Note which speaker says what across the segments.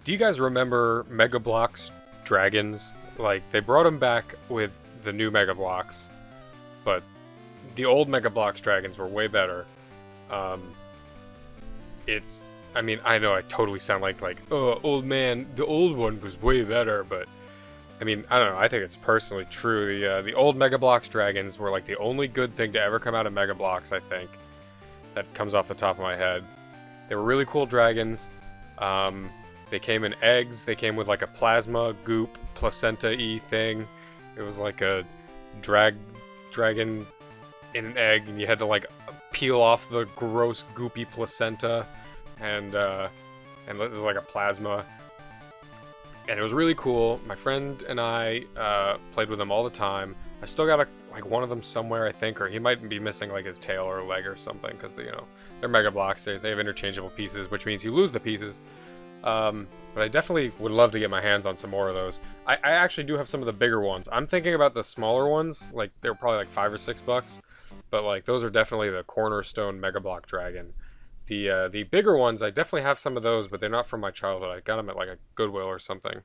Speaker 1: Do you guys remember Mega Bloks dragons? Like, they brought them back with the new Mega Bloks, but the old Mega Bloks dragons were way better. Um, I mean, I know I totally sound like, oh, old man, the old one was way better, but I mean, I don't know, I think it's personally true. The old Mega Bloks dragons were like the only good thing to ever come out of Mega Bloks, I think. That comes off the top of my head. They were really cool dragons. They came in eggs. They came with like a plasma goop placenta-y thing. It was like a dragon in an egg, and you had to like peel off the gross goopy placenta, and it was like a plasma. And it was really cool. My friend and I played with them all the time. I still got like one of them somewhere, I think, or he might be missing like his tail or leg or something, because they're Mega Bloks. They have interchangeable pieces, which means you lose the pieces. But I definitely would love to get my hands on some more of those. I actually do have some of the bigger ones. I'm thinking about the smaller ones. Like, they're probably like $5 or $6, but like those are definitely the cornerstone Mega Blok dragon. The bigger ones, I definitely have some of those, but they're not from my childhood. I got them at like a Goodwill or something.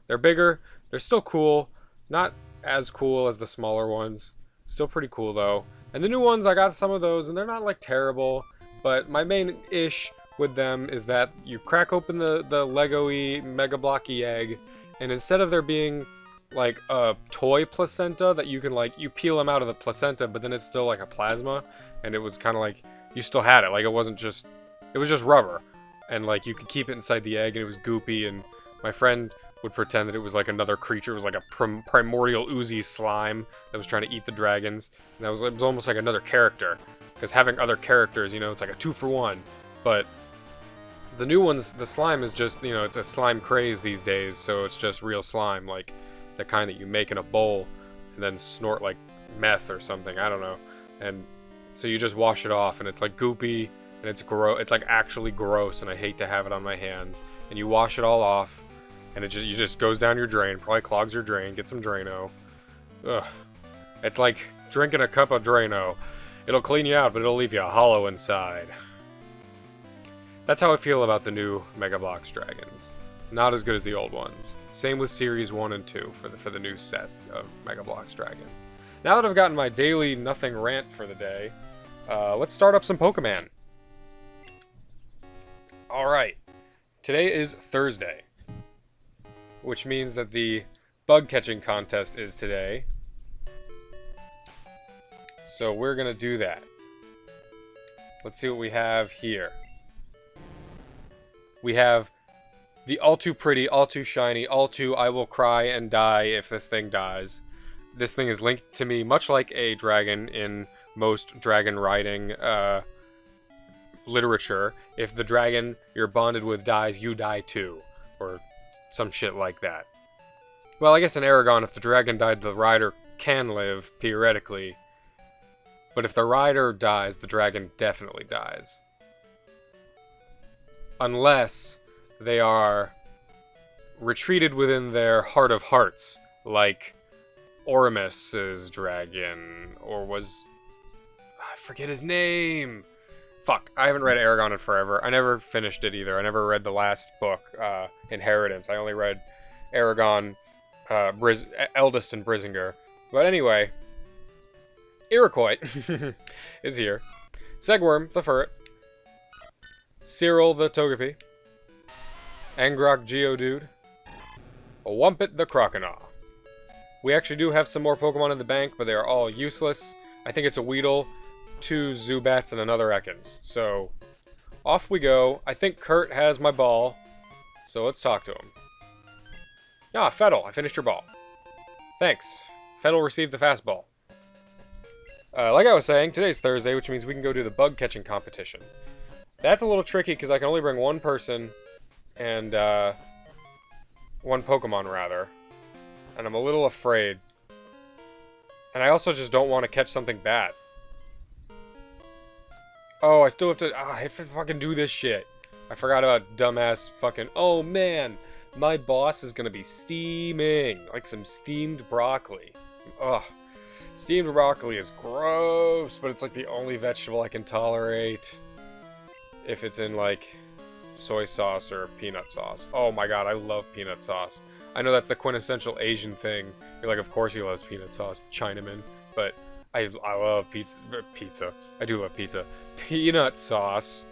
Speaker 1: They're bigger. They're still cool. Not as cool as the smaller ones. Still pretty cool though. And the new ones, I got some of those, and they're not like terrible. But my main ish with them is that you crack open the Lego-y Mega Blocky egg, and instead of there being like a toy placenta that you can like, you peel them out of the placenta, but then it's still like a plasma, and it was kind of like you still had it. Like, it was just rubber, and like you could keep it inside the egg, and it was goopy. And my friend would pretend that it was like another creature. It was like a primordial oozy slime that was trying to eat the dragons, and it was almost like another character, because having other characters, it's like a 2-for-1. But the new ones, the slime is just, it's a slime craze these days, so it's just real slime, like the kind that you make in a bowl and then snort like meth or something, I don't know. And so you just wash it off, and it's like goopy, and it's like actually gross, and I hate to have it on my hands. And you wash it all off, and it just goes down your drain, probably clogs your drain, get some Drano. Ugh. It's like drinking a cup of Drano. It'll clean you out, but it'll leave you hollow inside. That's how I feel about the new Mega Bloks dragons. Not as good as the old ones. Same with Series 1 and 2 for the new set of Mega Bloks dragons. Now that I've gotten my daily nothing rant for the day, let's start up some Pokemon. Alright, today is Thursday, which means that the bug catching contest is today. So we're gonna do that. Let's see what we have here. We have the all too pretty, all too shiny, all too I will cry and die if this thing dies. This thing is linked to me much like a dragon in most dragon riding literature. If the dragon you're bonded with dies, you die too. Or some shit like that. Well, I guess in Aragon, if the dragon died, the rider can live, theoretically. But if the rider dies, the dragon definitely dies. Unless they are retreated within their heart of hearts, like Ormus's dragon, or I forget his name. Fuck, I haven't read Aragon in forever. I never finished it either. I never read the last book, Inheritance. I only read Aragon, Eldest and Brisingar. But anyway, Iroquois is here. Segworm, the Ferret. Cyril the Togepi, Angrok Geodude, Wumpet the Croconaw. We actually do have some more Pokemon in the bank, but they are all useless. I think it's a Weedle, 2 Zubats, and another Ekans. So, off we go. I think Kurt has my ball, so let's talk to him. Ah, Fettle, I finished your ball. Thanks. Fettle received the fastball. Like I was saying, today's Thursday, which means we can go do the bug catching competition. That's a little tricky because I can only bring one person and one Pokemon, rather. And I'm a little afraid. And I also just don't want to catch something bad. Oh, I still have to... I have to fucking do this shit. I forgot about dumbass fucking... Oh, man. My boss is going to be steaming. Like some steamed broccoli. Ugh. Steamed broccoli is gross, but it's like the only vegetable I can tolerate. If it's in, like, soy sauce or peanut sauce. Oh my god, I love peanut sauce. I know that's the quintessential Asian thing. You're like, of course he loves peanut sauce, Chinaman. But I love pizza. I do love pizza. Peanut sauce.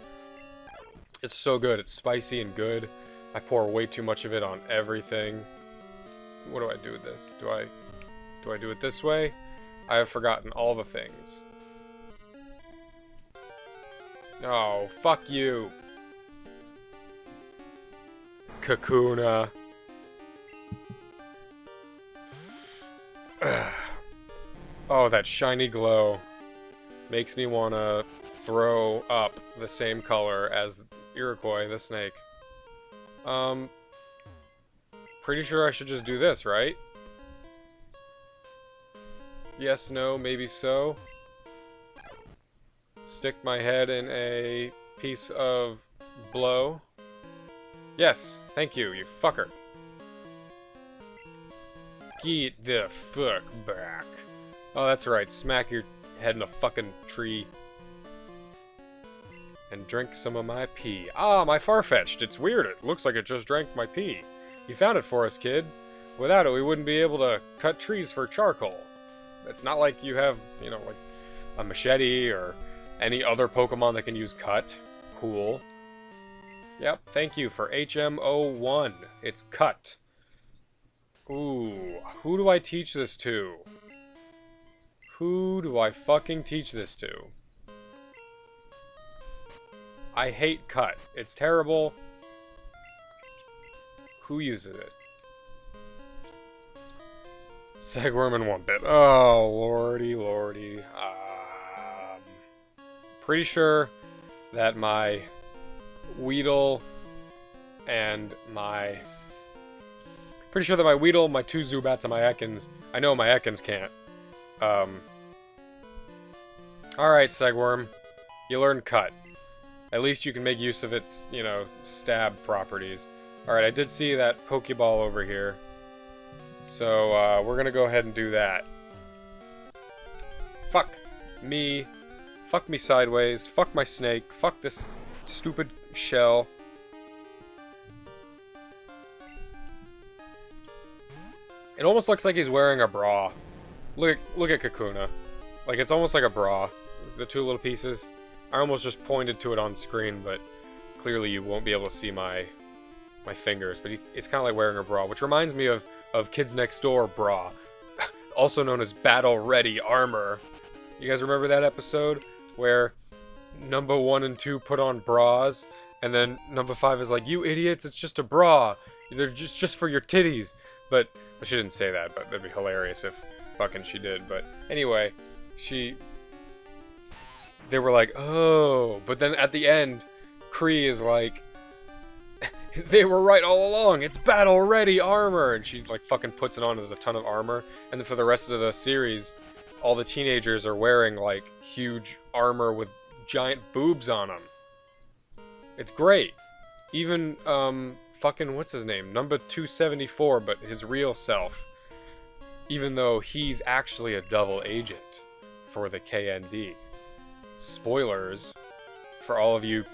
Speaker 1: It's so good. It's spicy and good. I pour way too much of it on everything. What do I do with this? Do I do it this way? I have forgotten all the things. Oh, fuck you. Kakuna. Oh, that shiny glow makes me want to throw up the same color as Iroquois, the snake. Pretty sure I should just do this, right? Yes, no, maybe so. Stick my head in a piece of blow. Yes, thank you, you fucker. Get the fuck back. Oh, that's right, smack your head in a fucking tree. And drink some of my pee. Ah, my Farfetch'd. It's weird. It looks like it just drank my pee. You found it for us, kid. Without it, we wouldn't be able to cut trees for charcoal. It's not like you have, you know, like a machete or any other Pokemon that can use cut. Cool. Yep, thank you for HM01. It's cut. Ooh, who do I teach this to? Who do I fucking teach this to? I hate cut. It's terrible. Who uses it? Sagworm and Wumpet. Oh, lordy, lordy. Pretty sure that my Weedle and my... Pretty sure that my Weedle, my two Zubats, and my Ekans... I know my Ekans can't. Alright, Sagworm. You learned cut. At least you can make use of its, you know, stab properties. Alright, I did see that Pokeball over here. So, we're gonna go ahead and do that. Fuck me. Fuck me sideways. Fuck my snake. Fuck this stupid shell. It almost looks like he's wearing a bra. Look at Kakuna. Like, it's almost like a bra. The two little pieces. I almost just pointed to it on screen, but clearly you won't be able to see my fingers. But it's kind of like wearing a bra, which reminds me of Kids Next Door bra, also known as Battle Ready Armor. You guys remember that episode where number 1 and 2 put on bras, and then number 5 is like, "You idiots! It's just a bra. They're just for your titties." But well, she didn't say that, but that'd be hilarious if fucking she did. But anyway, they were like, "Oh," but then at the end, Kree is like, "They were right all along. It's Battle Ready Armor," and she like fucking puts it on. There's a ton of armor, and then for the rest of the series, all the teenagers are wearing like huge armor with giant boobs on them. It's great. Even fucking what's his name, number 274, but his real self. Even though he's actually a double agent for the KND. Spoilers for all of you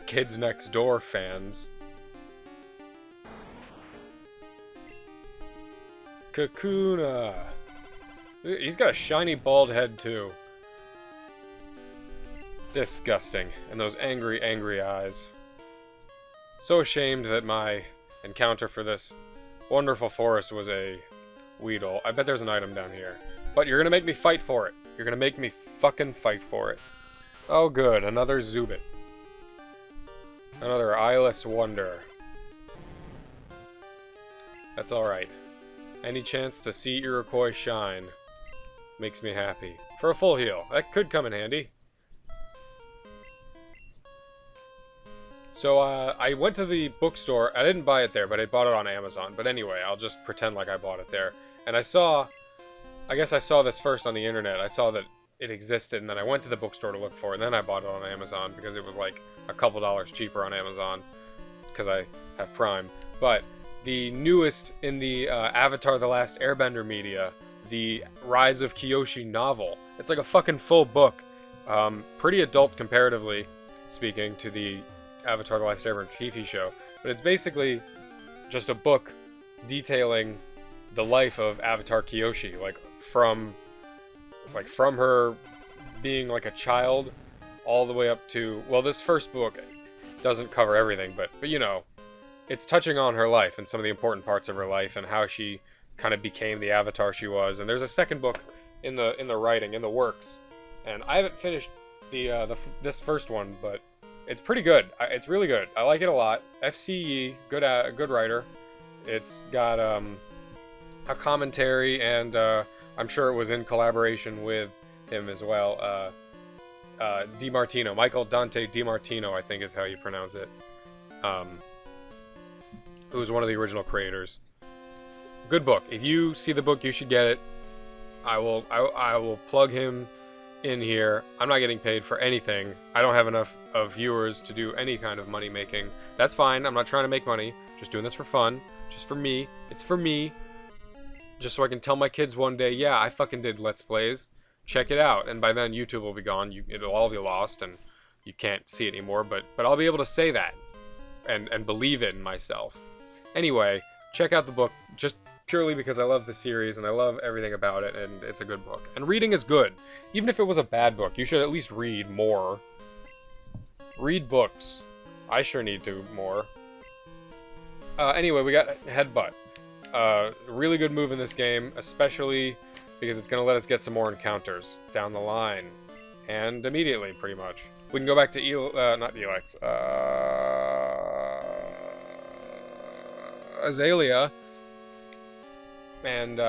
Speaker 1: Kids Next Door fans. Kakuna. He's got a shiny bald head too. Disgusting. And those angry, angry eyes. So ashamed that my encounter for this wonderful forest was a Weedle. I bet there's an item down here. But you're gonna make me fight for it. You're gonna make me fucking fight for it. Oh good, another Zubit. Another eyeless wonder. That's alright. Any chance to see Iroquois shine makes me happy. For a full heal. That could come in handy. So, I went to the bookstore. I didn't buy it there, but I bought it on Amazon. But anyway, I'll just pretend like I bought it there. And I guess I saw this first on the internet. I saw that it existed, and then I went to the bookstore to look for it, and then I bought it on Amazon because it was like a couple dollars cheaper on Amazon because I have Prime. But the newest in the Avatar: The Last Airbender media, the Rise of Kyoshi novel. It's like a fucking full book. Pretty adult comparatively speaking to the Avatar: The Last Airbender TV show, but it's basically just a book detailing the life of Avatar Kyoshi, like from her being like a child all the way up to, well, this first book doesn't cover everything, but you know, it's touching on her life and some of the important parts of her life and how she kind of became the Avatar she was. And there's a second book in the writing, in the works, and I haven't finished this first one, but it's pretty good. It's really good. I like it a lot. FCE, good writer. It's got a commentary, and I'm sure it was in collaboration with him as well. DiMartino, Michael Dante DiMartino, I think is how you pronounce it. Who was one of the original creators. Good book. If you see the book, you should get it. I will plug him in here. I'm not getting paid for anything. I don't have enough of viewers to do any kind of money making. That's fine. I'm not trying to make money. Just doing this for fun. Just for me. It's for me. Just so I can tell my kids one day, yeah, I fucking did Let's Plays. Check it out. And by then, YouTube will be gone. It'll all be lost, and you can't see it anymore. But I'll be able to say that and believe it in myself. Anyway, check out the book just purely because I love the series and I love everything about it, and it's a good book. And reading is good. Even if it was a bad book, you should at least read more. Read books. I sure need to more. Anyway, we got Headbutt. Really good move in this game, especially because it's going to let us get some more encounters down the line. And immediately, pretty much. We can go back to not Elex, Azalea. And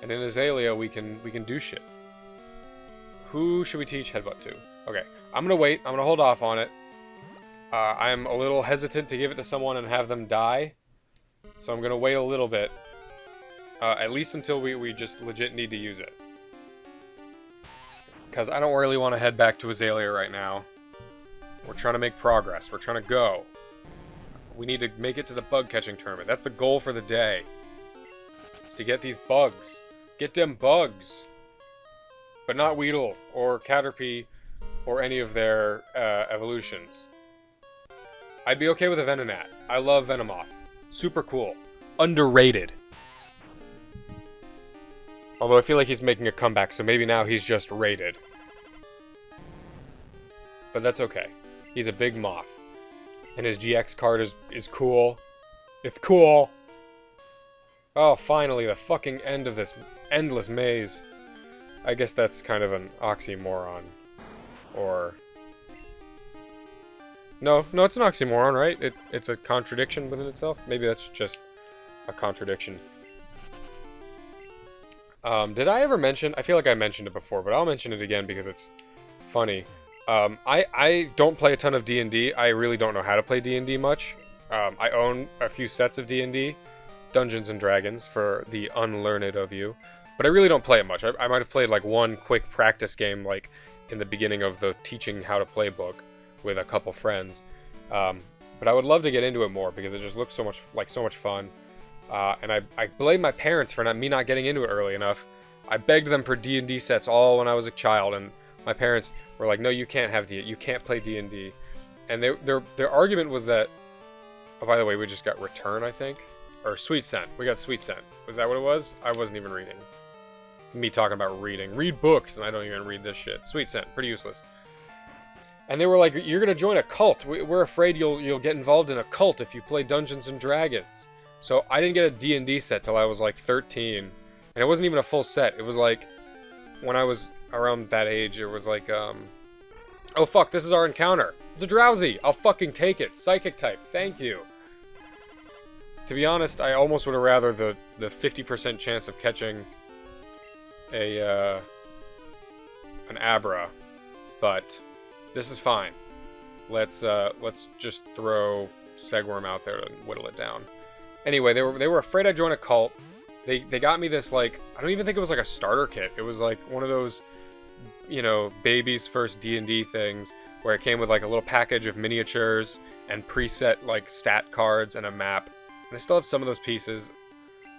Speaker 1: in Azalea we can do shit. Who should we teach Headbutt to? Okay, I'm gonna wait. I'm gonna hold off on it. I'm a little hesitant to give it to someone and have them die, so I'm gonna wait a little bit. At least until we just legit need to use it. Because I don't really want to head back to Azalea right now. We're trying to make progress. We're trying to go. We need to make it to the bug catching tournament. That's the goal for the day. Is to get these bugs. Get them bugs. But not Weedle or Caterpie or any of their evolutions. I'd be okay with a Venonat. I love Venomoth. Super cool. Underrated. Although I feel like he's making a comeback, so maybe now he's just rated. But that's okay. He's a big moth. And his GX card is cool. It's cool! Oh, finally, the fucking end of this endless maze. I guess that's kind of an oxymoron. Or... No, it's an oxymoron, right? It's a contradiction within itself? Maybe that's just a contradiction. Did I ever mention... I feel like I mentioned it before, but I'll mention it again because it's funny. I don't play a ton of D&D. I really don't know how to play D&D much. I own a few sets of D&D, Dungeons & Dragons, for the unlearned of you. But I really don't play it much. I might have played like one quick practice game like in the beginning of the teaching how to play book with a couple friends. But I would love to get into it more because it just looks so much fun. And I blame my parents for me not getting into it early enough. I begged them for D&D sets all when I was a child, and my parents were like, "No, you can't have you can't play D&D." And their argument was that, oh, by the way, we just got Return, I think, or Sweet Scent. We got Sweet Scent. Was that what it was? I wasn't even reading. Me talking about reading. Read books, and I don't even read this shit. Sweet Scent, pretty useless. And they were like, "You're gonna join a cult. We're afraid you'll get involved in a cult if you play Dungeons and Dragons." So I didn't get a D&D set till I was like 13. And it wasn't even a full set. It was like, when I was around that age, it was like, oh fuck, this is our encounter. It's a Drowsy. I'll fucking take it. Psychic type. Thank you. To be honest, I almost would have rather the 50% chance of catching an Abra. But this is fine. Let's just throw Segworm out there and whittle it down. Anyway, they were afraid I'd join a cult. They got me this, like, I don't even think it was like a starter kit. It was like one of those, you know, baby's first D&D things where it came with like a little package of miniatures and preset like stat cards and a map. And I still have some of those pieces.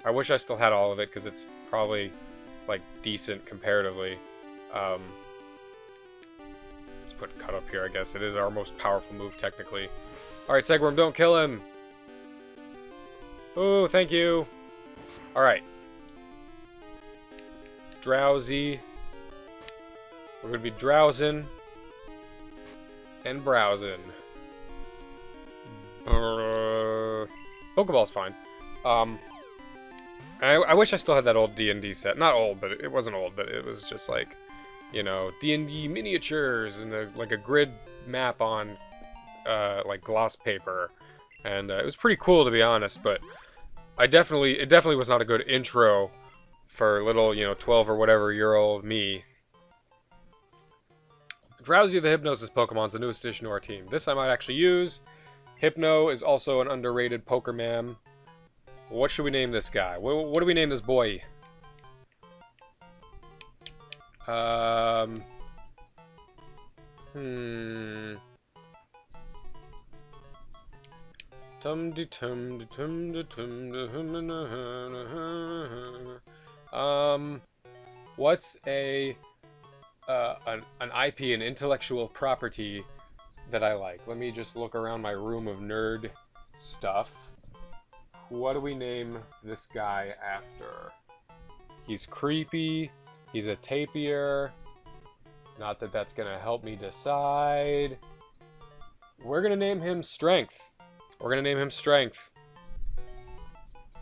Speaker 1: I wish I still had all of it because it's probably like decent comparatively. let's put cut up here, I guess. It is our most powerful move, technically. Alright, Segworm, don't kill him! Oh, thank you! Alright. Drowsy. We're gonna be drowsing. And browsing. Pokeball's fine. I wish I still had that old D&D set. Not old, but it wasn't old, but it was just like, you know, D&D miniatures and like a grid map on like gloss paper, and it was pretty cool, to be honest. But it definitely was not a good intro for little, you know, 12 or whatever year old me. Drowsy the Hypnosis Pokemon's the newest addition to our team. This I might actually use. Hypno is also an underrated Pokémon. What should we name this guy? What do we name this boy? What's an IP, an intellectual property that I like? Let me just look around my room of nerd stuff. What do we name this guy after? He's creepy. He's a tapier. Not that that's gonna help me decide. We're gonna name him Strength. We're gonna name him Strength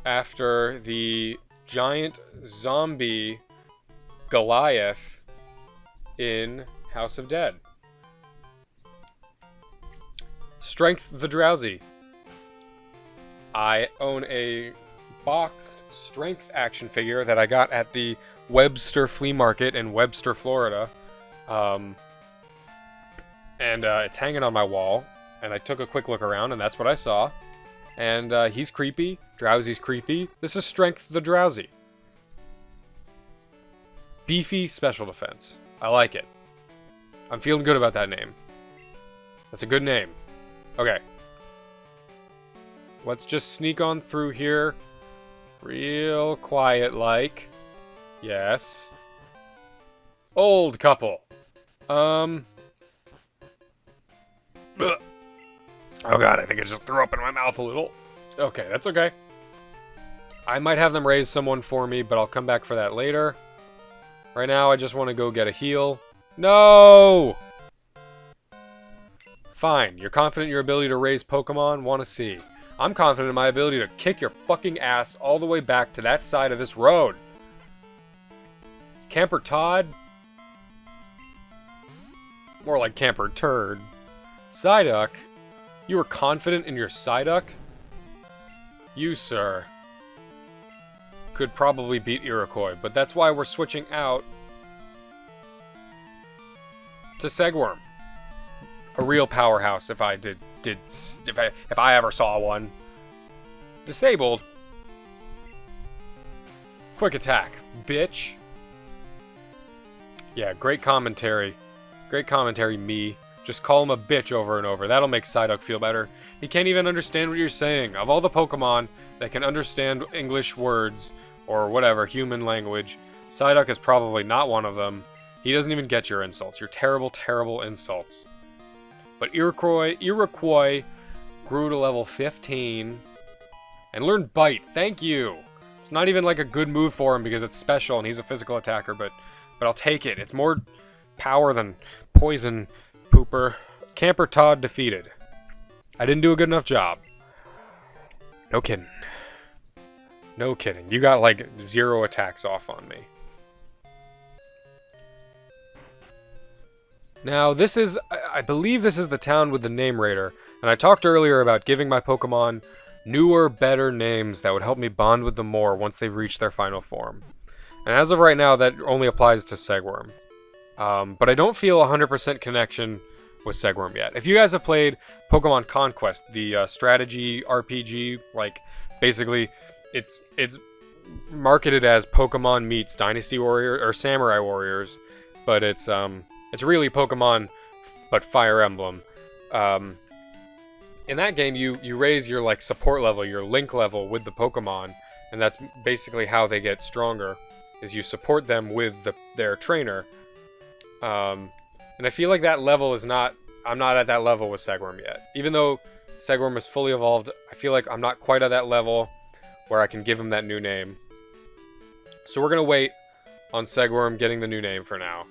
Speaker 1: after the giant zombie Goliath in House of Dead. Strength the Drowsy. I own a boxed Strength action figure that I got at the Webster Flea Market in Webster, Florida. It's hanging on my wall, and I took a quick look around, and that's what I saw. And he's creepy. Drowsy's creepy. This is Strength the Drowsy. Beefy special defense. I like it. I'm feeling good about that name. That's a good name. Okay. Let's just sneak on through here. Real quiet like. Yes. Old couple. Oh god, I think I just threw up in my mouth a little. Okay, that's okay. I might have them raise someone for me, but I'll come back for that later. Right now, I just want to go get a heal. No! Fine, you're confident in your ability to raise Pokemon? Want to see. I'm confident in my ability to kick your fucking ass all the way back to that side of this road. Camper Todd? More like Camper Turd. Psyduck? You were confident in your Psyduck? You, sir, could probably beat Iroquois, but that's why we're switching out to Segworm. A real powerhouse, if I if I ever saw one. Disabled. Quick attack, bitch. Yeah, great commentary. Great commentary, me. Just call him a bitch over and over. That'll make Psyduck feel better. He can't even understand what you're saying. Of all the Pokemon that can understand English words, or whatever, human language, Psyduck is probably not one of them. He doesn't even get your insults. Your terrible, terrible insults. But Iroquois grew to level 15 and learned Bite. Thank you. It's not even like a good move for him because it's special and he's a physical attacker, but I'll take it. It's more power than poison pooper. Camper Todd defeated. I didn't do a good enough job. No kidding. No kidding. You got like 0 attacks off on me. Now, this is, I believe this is the town with the name raider, and I talked earlier about giving my Pokemon newer, better names that would help me bond with them more once they've reached their final form. And as of right now, that only applies to Segworm. But I don't feel 100% connection with Segworm yet. If you guys have played Pokemon Conquest, the strategy RPG, like, basically, it's marketed as Pokemon meets Dynasty Warrior, or Samurai Warriors, but it's really Pokemon, but Fire Emblem. In that game, you raise your like support level, your link level with the Pokemon, and that's basically how they get stronger. Is you support them with their trainer. And I feel like that level is not... I'm not at that level with Segworm yet. Even though Segworm is fully evolved, I feel like I'm not quite at that level where I can give him that new name. So we're going to wait on Segworm getting the new name for now.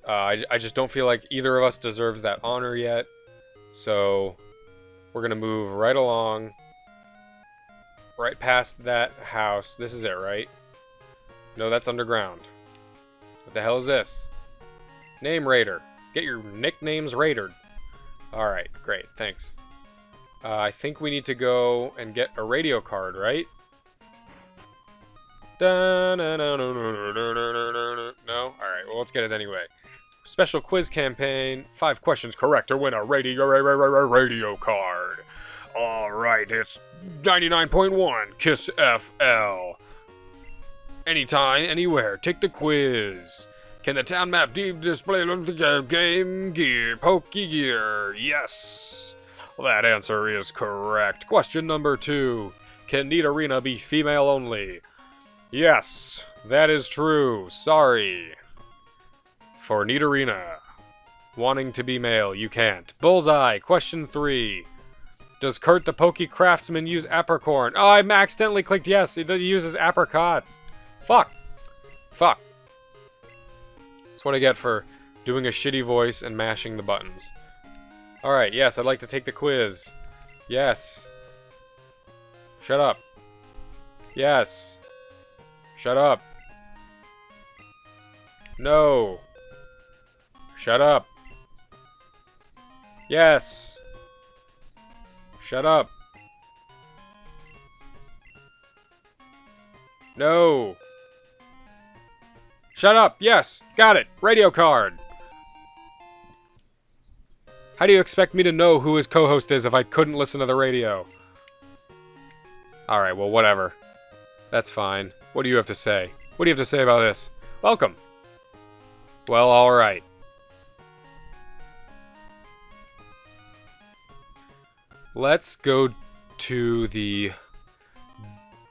Speaker 1: I just don't feel like either of us deserves that honor yet. So we're going to move right along. Right past that house. This is it, right? No, that's underground. What the hell is this? Name Raider. Get your nicknames raided. Alright, great, thanks. I think we need to go and get a radio card, right? No? Alright, well, let's get it anyway. Special quiz campaign. 5 questions correct to win a radio card. Alright, it's 99.1 Kiss FL. Anytime, anywhere, take the quiz. Can the town map display game gear, Pokey gear? Yes. Well, that answer is correct. Question number 2. Can Nidorina be female only? Yes, that is true. Sorry. For Nidorina. Wanting to be male, you can't. Bullseye. Question 3. Does Kurt the Pokey Craftsman use apricorn? Oh, I accidentally clicked yes. He uses apricots. Fuck. Fuck. That's what I get for doing a shitty voice and mashing the buttons. Alright, yes, I'd like to take the quiz. Yes. Shut up. Yes. Shut up. No. Shut up. Yes. Shut up. No. Shut up. Yes. Got it. Radio card. How do you expect me to know who his co-host is if I couldn't listen to the radio? Alright, well, whatever. That's fine. What do you have to say? What do you have to say about this? Welcome. Well, alright. Let's go to the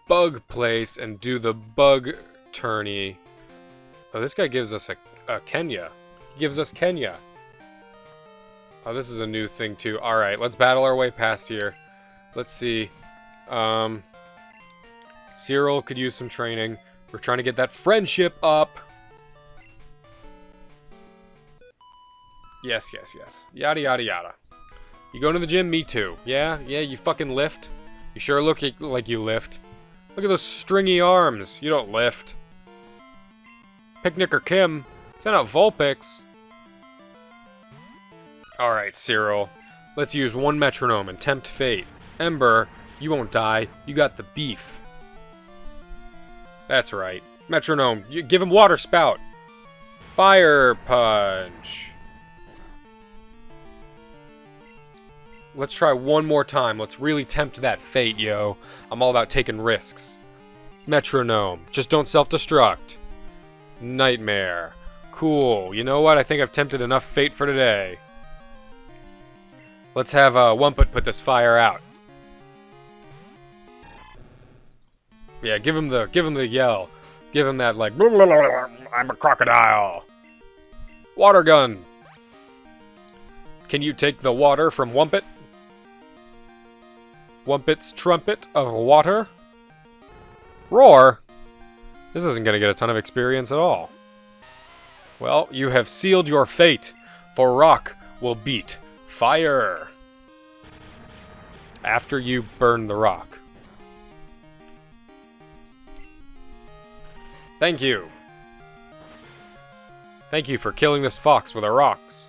Speaker 1: bug place and do the bug tourney. Oh, this guy gives us a Kenya. He gives us Kenya. Oh, this is a new thing too. Alright, let's battle our way past here. Let's see. Cyril could use some training. We're trying to get that friendship up. Yes, yes, yes. Yada, yada, yada. You going to the gym? Me too. Yeah? Yeah, you fucking lift? You sure look like you lift. Look at those stringy arms. You don't lift. Picnic or Kim. Send out Vulpix. Alright, Cyril. Let's use one metronome and tempt fate. Ember, you won't die. You got the beef. That's right. Metronome, you give him water spout. Fire punch. Let's try one more time. Let's really tempt that fate, yo. I'm all about taking risks. Metronome, just don't self-destruct. Nightmare. Cool. You know what? I think I've tempted enough fate for today. Let's have Wumpet put this fire out. Yeah, give him the yell. Give him that like I'm a crocodile. Water gun. Can you take the water from Wumpet? Wumpet's trumpet of water. Roar. This isn't going to get a ton of experience at all. Well, you have sealed your fate, for rock will beat fire. After you burn the rock. Thank you. Thank you for killing this fox with our rocks.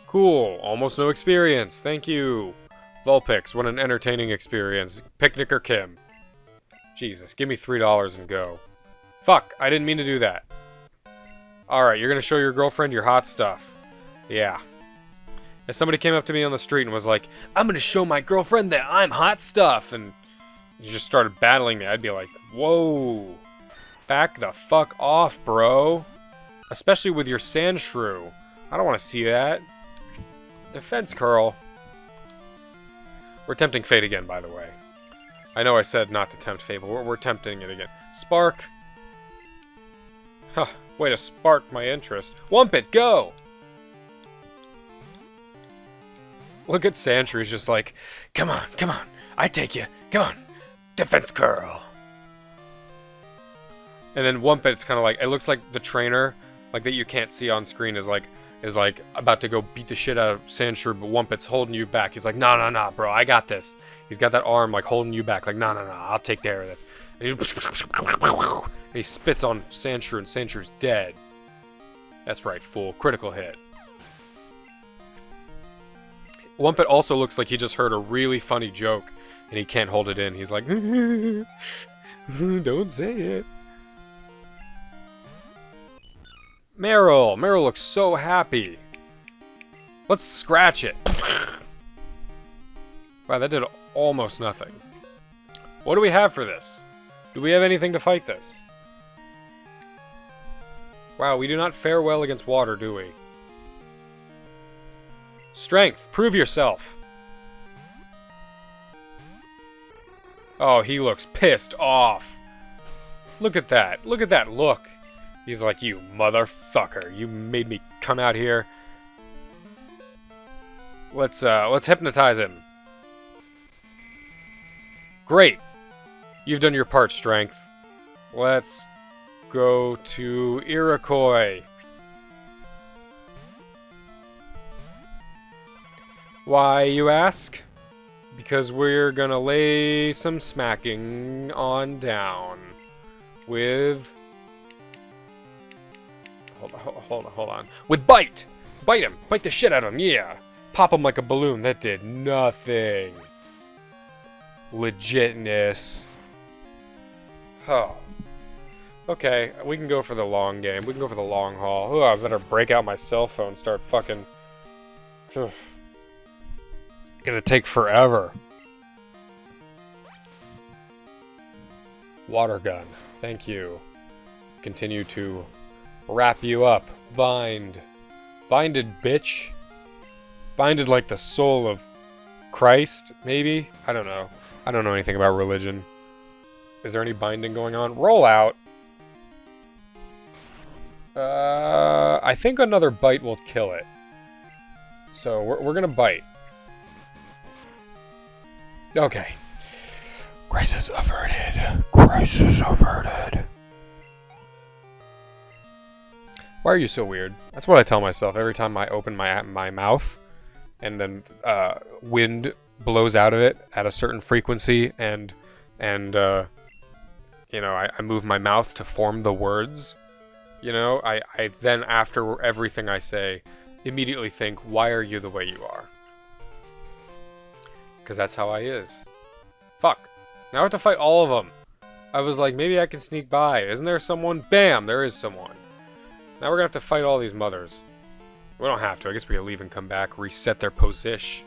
Speaker 1: Cool. Almost no experience. Thank you. Vulpix, what an entertaining experience. Picnic or Kim. Jesus, give me $3 and go. Fuck, I didn't mean to do that. Alright, you're gonna show your girlfriend your hot stuff. Yeah. If somebody came up to me on the street and was like, I'm gonna show my girlfriend that I'm hot stuff, and you just started battling me, I'd be like, whoa. Back the fuck off, bro. Especially with your sand shrew. I don't want to see that. Defense curl. We're tempting fate again, by the way. I know I said not to tempt fate, but we're tempting it again. Spark. Huh. Way to spark my interest. Wumpet, go! Look at Sandshrews just like, come on, I take you, come on, defense curl. And then Wumpet's kind of like, it looks like the trainer, like that you can't see on screen, is like about to go beat the shit out of Sandshrew, but Wumpet's holding you back. He's like, nah, bro, I got this. He's got that arm like holding you back, like, nah, I'll take care of this. And he spits on Sandshrew, and Sandshrew's dead. That's right, fool. Critical hit. Wumpet also looks like he just heard a really funny joke, and he can't hold it in. He's like, don't say it. Meryl looks so happy. Let's scratch it. Wow, that did almost nothing. What do we have for this? Do we have anything to fight this? Wow, we do not fare well against water, do we? Strength, prove yourself. Oh, he looks pissed off. Look at that. Look at that look. He's like, you motherfucker. You made me come out here. Let's hypnotize him. Great. You've done your part, Strength. Let's go to Iroquois. Why, you ask? Because we're gonna lay some smacking on down with... Hold on. With Bite! Bite him! Bite the shit out of him, yeah! Pop him like a balloon. That did nothing. Legitness. Oh. Okay, we can go for the long game. We can go for the long haul. Oh, I better break out my cell phone and start fucking... Gonna take forever. Water gun. Thank you. Continue to wrap you up. Bind. Binded, bitch. Binded like the soul of Christ, maybe? I don't know. I don't know anything about religion. Is there any binding going on? Roll out. I think another bite will kill it. So we're gonna bite. Okay. Crisis averted. Crisis averted. Why are you so weird? That's what I tell myself every time I open my mouth, and then wind blows out of it at a certain frequency, and you know, I move my mouth to form the words. You know, I then, after everything I say, immediately think, why are you the way you are? Because that's how I is. Fuck. Now I have to fight all of them. I was like, maybe I can sneak by. Isn't there someone? Bam! There is someone. Now we're gonna have to fight all these mothers. We don't have to. I guess we can leave and come back, reset their position.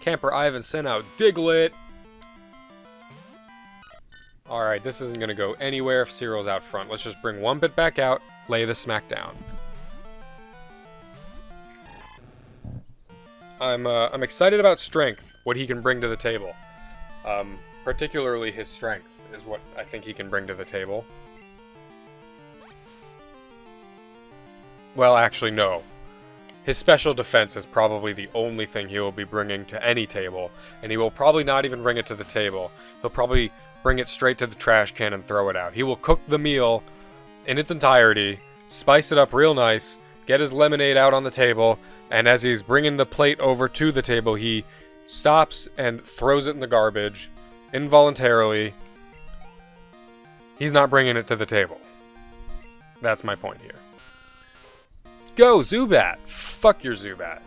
Speaker 1: Camper Ivan sent out Diglett. Alright, this isn't gonna go anywhere if Cyril's out front. Let's just bring Wumpet back out, lay the smack down. I'm excited about Strength, what he can bring to the table. Particularly his strength is what I think he can bring to the table. Well, actually, no. His special defense is probably the only thing he will be bringing to any table, and he will probably not even bring it to the table. He'll probably bring it straight to the trash can and throw it out. He will cook the meal in its entirety, spice it up real nice, get his lemonade out on the table, and as he's bringing the plate over to the table, he stops and throws it in the garbage, involuntarily. He's not bringing it to the table. That's my point here. Go, Zubat! Fuck your Zubat.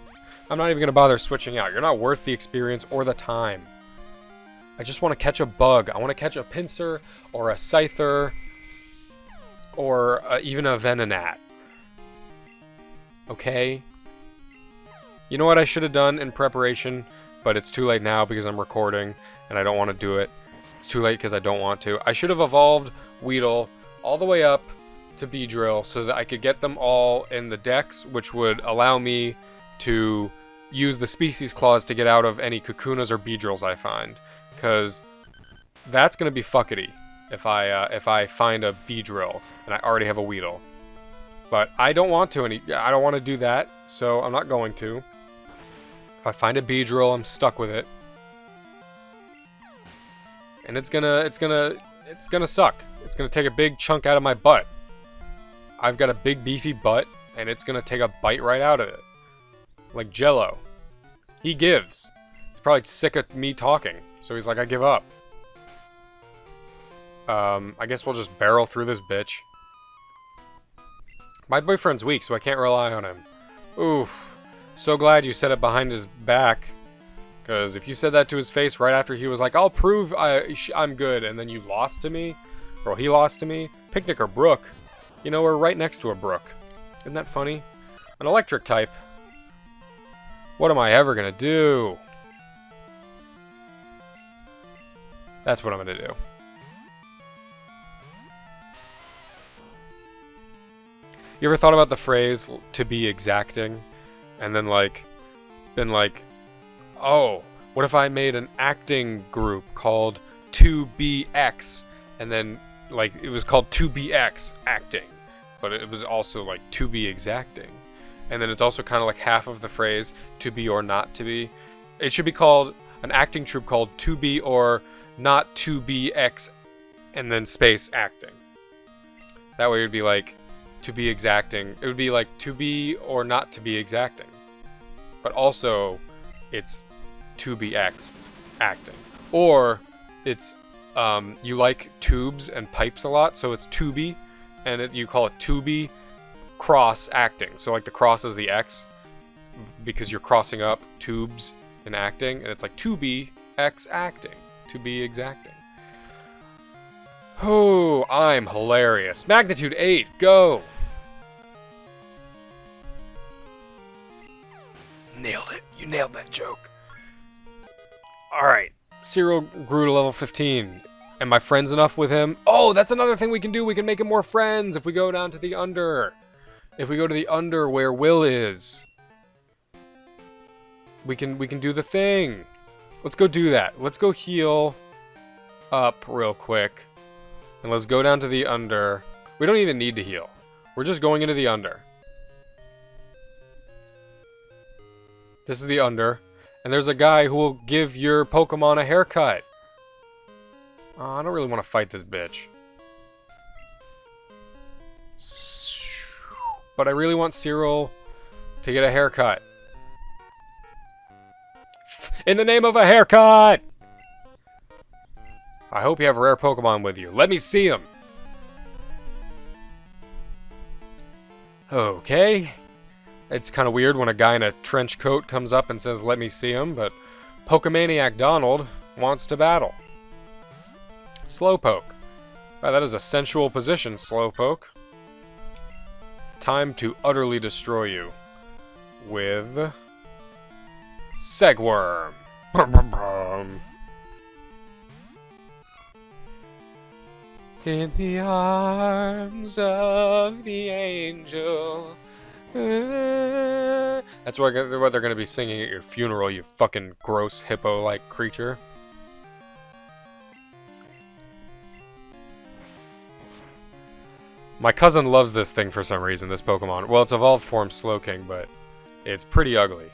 Speaker 1: I'm not even going to bother switching out. You're not worth the experience or the time. I just want to catch a bug. I want to catch a Pinsir, or a Scyther, or even a Venonat. Okay? You know what I should have done in preparation, but it's too late now because I'm recording, and I don't want to do it. It's too late because I don't want to. I should have evolved Weedle all the way up to Beedrill so that I could get them all in the decks, which would allow me to use the species clause to get out of any Kakunas or Beedrills I find. Because that's going to be fuckety if I find a Beedrill and I already have a Weedle. But I don't want to I don't want to do that, so I'm not going to. If I find a Beedrill, I'm stuck with it. And it's gonna suck. It's gonna take a big chunk out of my butt. I've got a big beefy butt, and it's gonna take a bite right out of it. Like Jello. He gives. He's probably sick of me talking, so he's like, I give up. I guess we'll just barrel through this bitch. My boyfriend's weak, so I can't rely on him. Oof. So glad you said it behind his back. Because if you said that to his face right after he was like, I'll prove I'm good, and then you lost to me, or he lost to me. Picnic or brook. You know, we're right next to a brook. Isn't that funny? An electric type. What am I ever gonna do? That's what I'm gonna do. You ever thought about the phrase, to be exacting? And then been like, oh, what if I made an acting group called 2BX? And then, like, it was called 2BX, acting. But it was also, like, to be exacting. And then it's also kind of like half of the phrase, to be or not to be. It should be called, an acting troupe called to be or not to be X, and then space acting. That way it would be like, to be exacting. It would be like, to be or not to be exacting. But also, it's to be X, acting. Or, it's, you like tubes and pipes a lot, so it's to be, and you call it to be cross acting. So like the cross is the X, because you're crossing up tubes in acting, and it's like to be X acting, to be exacting. Oh, I'm hilarious. Magnitude 8, go! Nailed it. You nailed that joke. Alright, Cyril grew to level 15. Am I friends enough with him? Oh, that's another thing we can do. We can make him more friends if we go down to the under. If we go to the under where Will is. We can do the thing. Let's go do that. Let's go heal up real quick. And let's go down to the under. We don't even need to heal. We're just going into the under. This is the under. And there's a guy who will give your Pokemon a haircut. Oh, I don't really want to fight this bitch. But I really want Cyril to get a haircut. In the name of a haircut! I hope you have rare Pokemon with you. Let me see them. Okay. It's kind of weird when a guy in a trench coat comes up and says, let me see him, but Pokemaniac Donald wants to battle. Slowpoke. Wow, that is a sensual position, Slowpoke. Time to utterly destroy you. With... Segworm. In the arms of the angel. That's what they're going to be singing at your funeral, you fucking gross hippo-like creature. My cousin loves this thing for some reason, this Pokemon. Well, it's evolved form Slowking, but it's pretty ugly.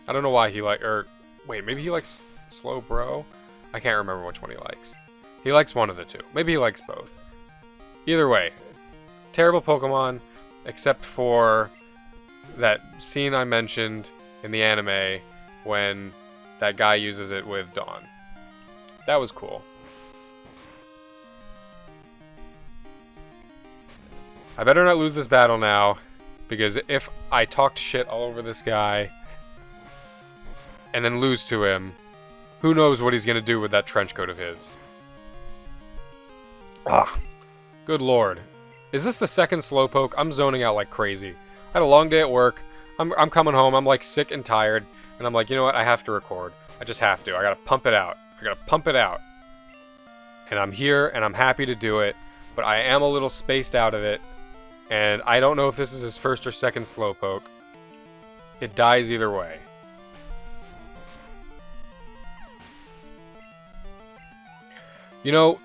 Speaker 1: I don't know why he wait, maybe he likes Slowbro? I can't remember which one he likes. He likes one of the two. Maybe he likes both. Either way, terrible Pokemon, except for that scene I mentioned in the anime when that guy uses it with Dawn. That was cool. I better not lose this battle now, because if I talked shit all over this guy and then lose to him, who knows what he's going to do with that trench coat of his. Ah, good lord. Is this the second Slowpoke? I'm zoning out like crazy. I had a long day at work. I'm coming home. I'm like sick and tired. And I'm like, you know what? I have to record. I just have to. I gotta pump it out. I gotta pump it out. And I'm here and I'm happy to do it. But I am a little spaced out of it. And I don't know if this is his first or second Slowpoke. It dies either way. You know,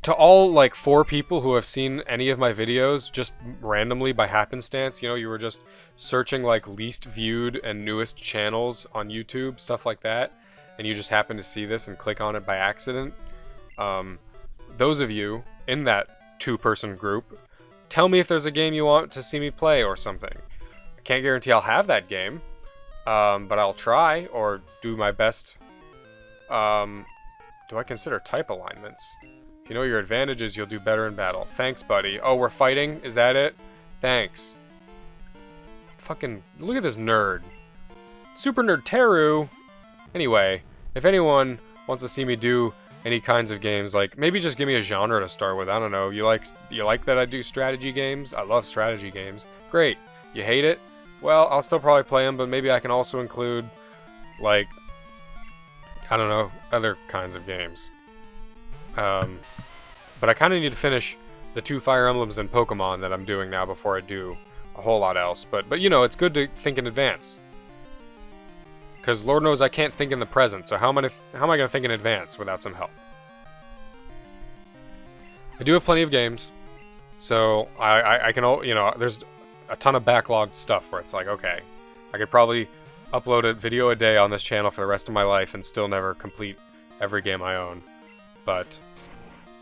Speaker 1: To all like 4 people who have seen any of my videos just randomly by happenstance, you know, you were just searching like least viewed and newest channels on YouTube, stuff like that, and you just happen to see this and click on it by accident. Those of you in that 2-person group, tell me if there's a game you want to see me play or something. I can't guarantee I'll have that game, but I'll try or do my best. Do I consider type alignments? If you know your advantages, you'll do better in battle. Thanks, buddy. Oh, we're fighting? Is that it? Thanks. Fucking, look at this nerd. Super Nerd Teru! Anyway, if anyone wants to see me do any kinds of games, like, maybe just give me a genre to start with. I don't know. You like that I do strategy games? I love strategy games. Great. You hate it? Well, I'll still probably play them, but maybe I can also include, like, I don't know, other kinds of games. But I kind of need to finish the 2 Fire Emblems and Pokemon that I'm doing now before I do a whole lot else. But you know, it's good to think in advance. Because Lord knows I can't think in the present, so how am I going to think in advance without some help? I do have plenty of games, so I can, you know, there's a ton of backlogged stuff where it's like, okay, I could probably upload a video a day on this channel for the rest of my life and still never complete every game I own. But,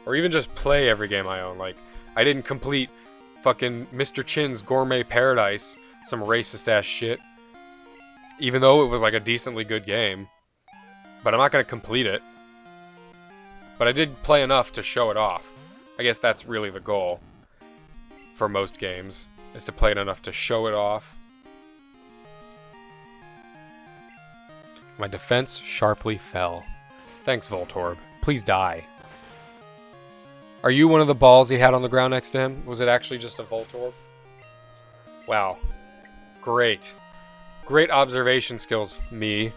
Speaker 1: or even just play every game I own. Like, I didn't complete fucking Mr. Chin's Gourmet Paradise, some racist ass shit, even though it was like a decently good game. But I'm not going to complete it. But I did play enough to show it off. I guess that's really the goal for most games, is to play it enough to show it off. My defense sharply fell. Thanks, Voltorb. Please die. Are you one of the balls he had on the ground next to him? Was it actually just a Voltorb? Wow. Great. Great observation skills, me.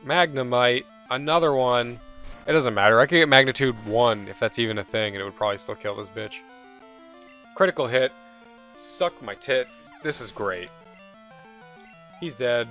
Speaker 1: Magnemite. Another one. It doesn't matter. I could get Magnitude 1 if that's even a thing, and it would probably still kill this bitch. Critical hit. Suck my tit. This is great. He's dead.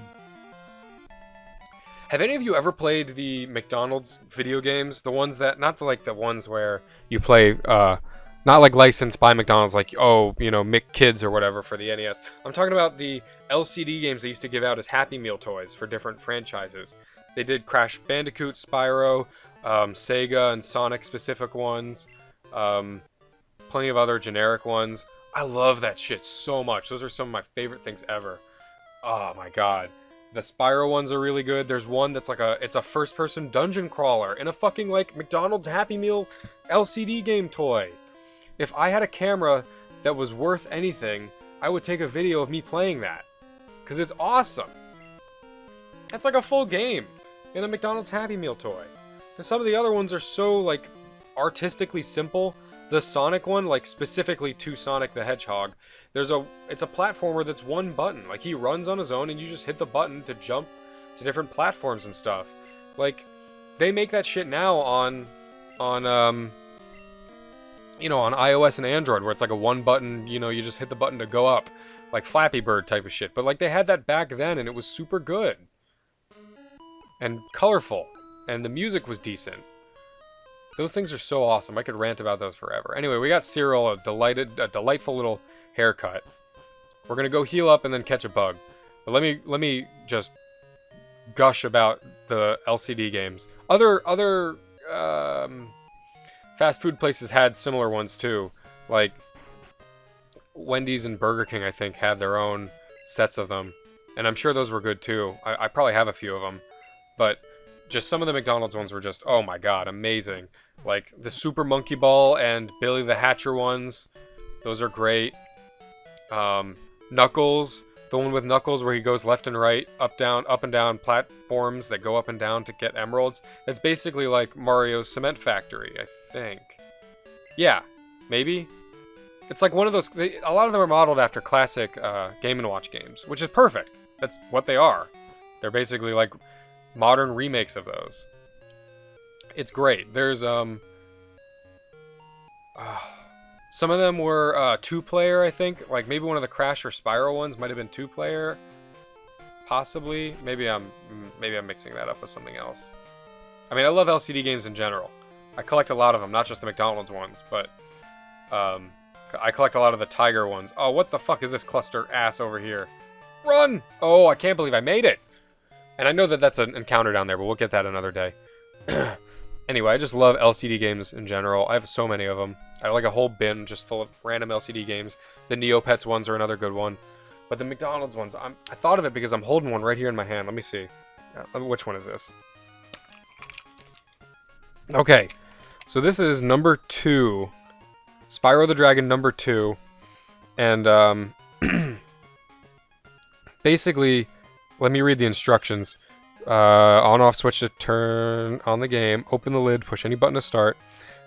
Speaker 1: Have any of you ever played the McDonald's video games? The ones that, not the ones where you play, not like licensed by McDonald's, like, oh, you know, McKids or whatever for the NES. I'm talking about the LCD games they used to give out as Happy Meal toys for different franchises. They did Crash Bandicoot, Spyro, Sega and Sonic specific ones, plenty of other generic ones. I love that shit so much. Those are some of my favorite things ever. Oh my god. The Spyro ones are really good. There's one that's like it's a first-person dungeon crawler in a fucking, like, McDonald's Happy Meal LCD game toy. If I had a camera that was worth anything, I would take a video of me playing that. Because it's awesome. That's like a full game in a McDonald's Happy Meal toy. And some of the other ones are so, like, artistically simple. The Sonic one, like, specifically to Sonic the Hedgehog, it's a platformer that's one button. Like, he runs on his own and you just hit the button to jump to different platforms and stuff. Like, they make that shit now on you know, on iOS and Android, where it's like a one button, you know, you just hit the button to go up. Like Flappy Bird type of shit. But, like, they had that back then and it was super good. And colorful. And the music was decent. Those things are so awesome. I could rant about those forever. Anyway, we got Cyril, a delightful little haircut. We're gonna go heal up and then catch a bug. But let me just gush about the LCD games. Other fast food places had similar ones too. Like Wendy's and Burger King, I think, had their own sets of them, and I'm sure those were good too. I probably have a few of them, but just some of the McDonald's ones were just, oh my god, amazing. Like the Super Monkey Ball and Billy the Hatcher ones, those are great. Knuckles, the one with Knuckles where he goes left and right, up and down platforms that go up and down to get emeralds. It's basically like Mario's Cement Factory, I think. Yeah, maybe. It's like one of those, a lot of them are modeled after classic Game & Watch games, which is perfect. That's what they are. They're basically like modern remakes of those. It's great. There's some of them were 2-player, I think. Like maybe one of the Crash or Spyro ones might have been 2-player, possibly. Maybe I'm mixing that up with something else. I mean, I love LCD games in general. I collect a lot of them, not just the McDonald's ones, but I collect a lot of the Tiger ones. Oh, what the fuck is this cluster ass over here? Run! Oh, I can't believe I made it! And I know that that's an encounter down there, but we'll get that another day. Anyway, I just love LCD games in general. I have so many of them. I have like a whole bin just full of random LCD games. The Neopets ones are another good one. But the McDonald's ones, I thought of it because I'm holding one right here in my hand. Let me see. Which one is this? Okay, so this is number 2. Spyro the Dragon number 2. And, basically, let me read the instructions. On-off switch to turn on the game. Open the lid, push any button to start.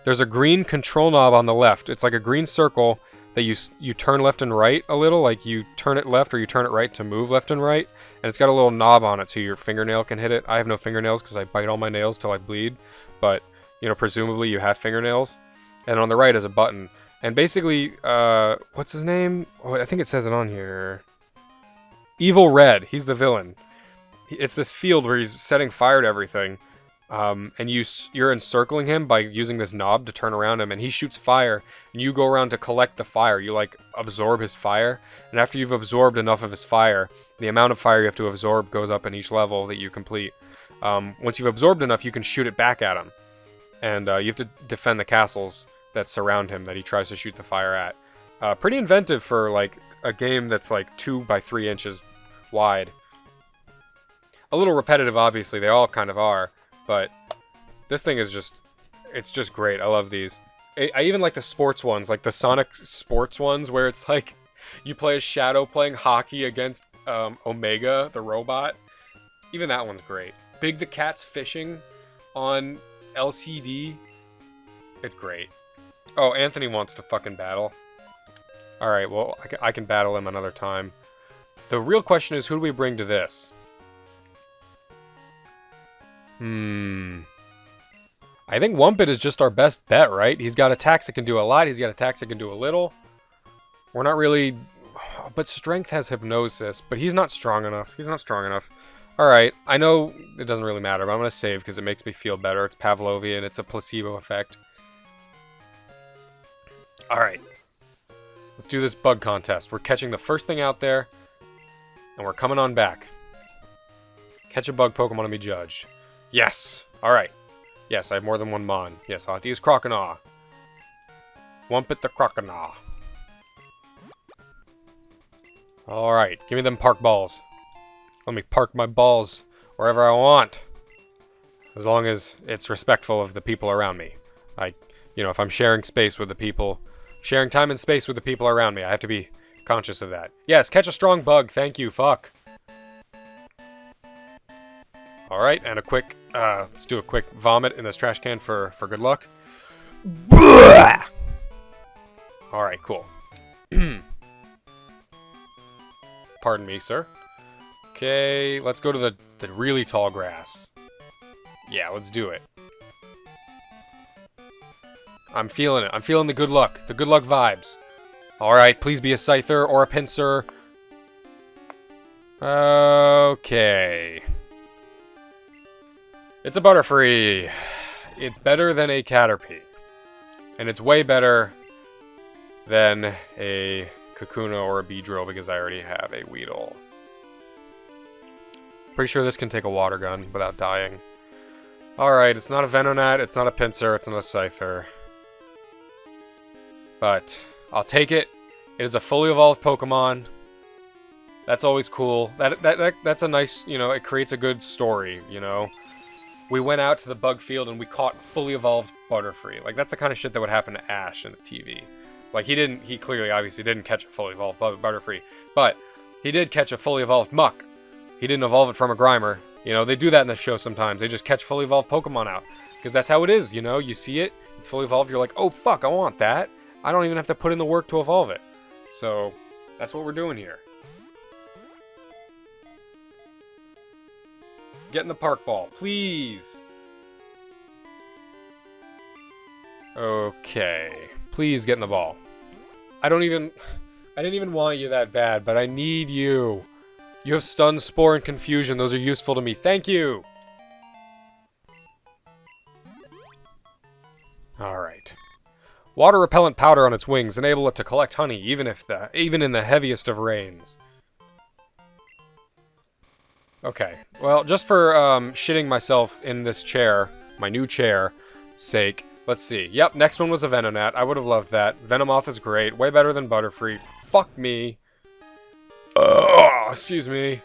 Speaker 1: There's a green control knob on the left. It's like a green circle that you turn left and right a little. Like you turn it left or you turn it right to move left and right. And it's got a little knob on it so your fingernail can hit it. I have no fingernails because I bite all my nails till I bleed. But, you know, presumably you have fingernails. And on the right is a button. And basically, what's his name? Oh, I think it says it on here. Evil Red. He's the villain. It's this field where he's setting fire to everything. And you're encircling him by using this knob to turn around him, and he shoots fire, and you go around to collect the fire. You, like, absorb his fire, and after you've absorbed enough of his fire, the amount of fire you have to absorb goes up in each level that you complete. Once you've absorbed enough, you can shoot it back at him. And you have to defend the castles that surround him that he tries to shoot the fire at. Pretty inventive for, like, a game that's, like, 2 by 3 inches wide. A little repetitive, obviously. They all kind of are. But this thing is just, it's just great. I love these. I even like the sports ones, like the Sonic sports ones, where it's like you play as Shadow playing hockey against Omega, the robot. Even that one's great. Big the Cat's fishing on LCD. It's great. Oh, Anthony wants to fucking battle. Alright, well, I can battle him another time. The real question is, who do we bring to this? I think Wumpet is just our best bet, right? He's got attacks that can do a lot. He's got attacks that can do a little. We're not really... But Strength has Hypnosis, but he's not strong enough. He's not strong enough. Alright, I know it doesn't really matter, but I'm going to save because it makes me feel better. It's Pavlovian. It's a placebo effect. Alright. Let's do this bug contest. We're catching the first thing out there, and we're coming on back. Catch a bug Pokemon and be judged. Yes! Alright. Yes, I have more than one Mon. Yes, I'll have to use Croconaw. Wumpet the Croconaw. Alright, give me them park balls. Let me park my balls wherever I want. As long as it's respectful of the people around me. Like, you know, if I'm sharing space with the people, sharing time and space with the people around me, I have to be conscious of that. Yes, catch a strong bug. Thank you. Fuck. Alright, and a quick, let's do a quick vomit in this trash can for good luck. Alright, cool. Pardon me, sir. Okay, let's go to the really tall grass. Yeah, let's do it. I'm feeling it. I'm feeling the good luck. The good luck vibes. Alright, please be a Scyther or a Pinsir. Okay. It's a Butterfree. It's better than a Caterpie. And it's way better than a Kakuna or a Beedrill because I already have a Weedle. Pretty sure this can take a water gun without dying. Alright, it's not a Venonat, it's not a Pinsir, it's not a Scyther. But I'll take it. It is a fully evolved Pokemon. That's always cool. That's a nice, you know, it creates a good story, you know. We went out to the bug field and we caught fully evolved Butterfree. Like, that's the kind of shit that would happen to Ash in the TV. Like, he clearly, obviously, didn't catch a fully evolved Butterfree. But he did catch a fully evolved Muck. He didn't evolve it from a Grimer. You know, they do that in the show sometimes. They just catch fully evolved Pokemon out. Because that's how it is, you know? You see it, it's fully evolved, you're like, oh, fuck, I want that. I don't even have to put in the work to evolve it. So, that's what we're doing here. Get in the park ball, please. Okay. Please get in the ball. I didn't even want you that bad, but I need you. You have Stun, Spore, and Confusion. Those are useful to me. Thank you. Alright. Water repellent powder on its wings enable it to collect honey even in the heaviest of rains. Okay. Well, just for shitting myself in this chair, my new chair, sake, let's see. Yep, next one was a Venonat. I would have loved that. Venomoth is great. Way better than Butterfree. Fuck me. Excuse me.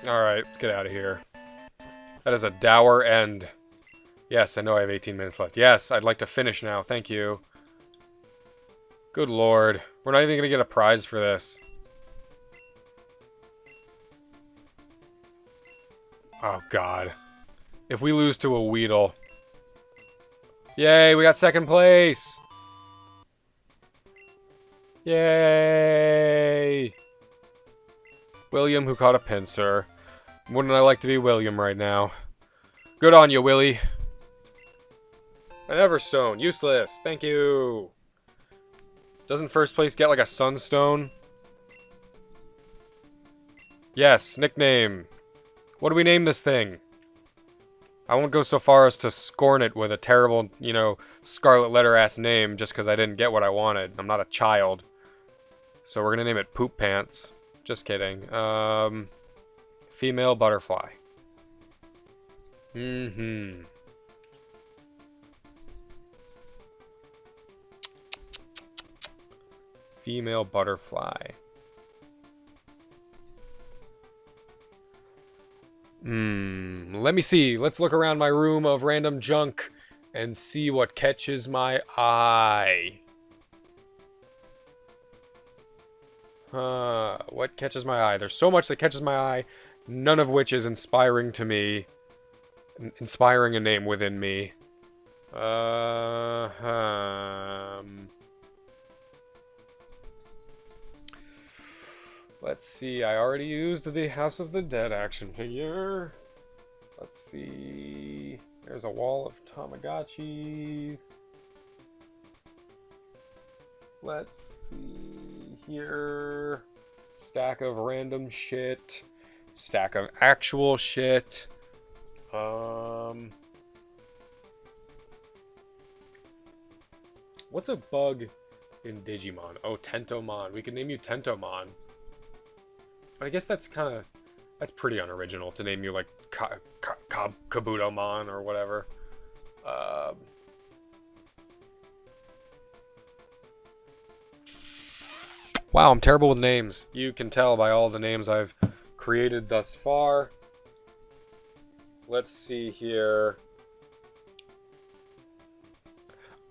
Speaker 1: Alright, let's get out of here. That is a dour end. Yes, I know I have 18 minutes left. Yes, I'd like to finish now. Thank you. Good lord. We're not even going to get a prize for this. Oh, God. If we lose to a Weedle. Yay, we got second place! Yay! William, who caught a Pinsir. Wouldn't I like to be William right now? Good on you, Willie. An Everstone. Useless. Thank you. Doesn't first place get like a Sunstone? Yes, nickname. What do we name this thing? I won't go so far as to scorn it with a terrible, you know, scarlet letter-ass name just because I didn't get what I wanted. I'm not a child. So we're going to name it Poop Pants. Just kidding. Female butterfly. Mm-hmm. Female butterfly. Let me see. Let's look around my room of random junk and see what catches my eye. What catches my eye? There's so much that catches my eye, none of which is inspiring to me. Inspiring a name within me. Let's see, I already used the House of the Dead action figure. Let's see. There's a wall of Tamagotchis. Let's see here. Stack of random shit. Stack of actual shit. What's a bug in Digimon? Oh, Tentomon. We could name you Tentomon. But I guess that's pretty unoriginal to name you like Kabutomon or whatever. Wow, I'm terrible with names. You can tell by all the names I've created thus far. Let's see here.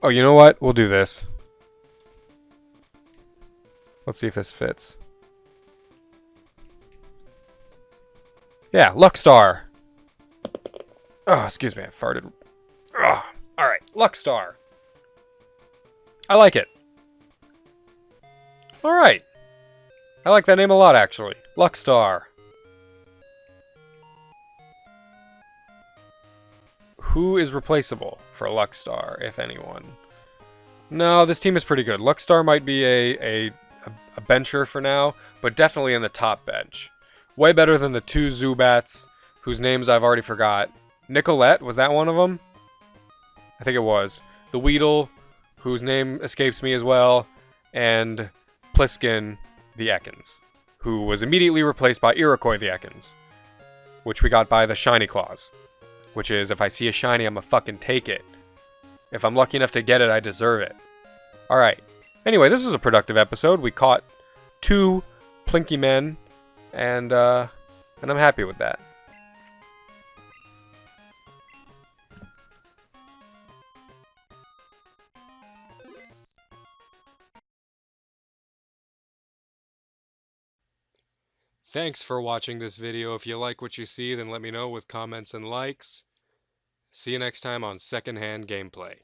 Speaker 1: Oh, you know what? We'll do this. Let's see if this fits. Yeah, Luckstar. Oh, excuse me, I farted. Ugh. All right, Luckstar. I like it. All right. I like that name a lot, actually. Luckstar. Who is replaceable for Luckstar, if anyone? No, this team is pretty good. Luckstar might be a bencher for now, but definitely in the top bench. Way better than the two Zubats, whose names I've already forgot. Nicolette, was that one of them? I think it was. The Weedle, whose name escapes me as well, and Pliskin the Ekans, who was immediately replaced by Iroquois the Ekans, which we got by the Shiny Claws, which is, if I see a shiny, I'ma fucking take it. If I'm lucky enough to get it, I deserve it. Alright. Anyway, this was a productive episode. We caught 2 Plinky men, and I'm happy with that. Thanks for watching this video. If you like what you see, then let me know with comments and likes. See you next time on Secondhand Gameplay.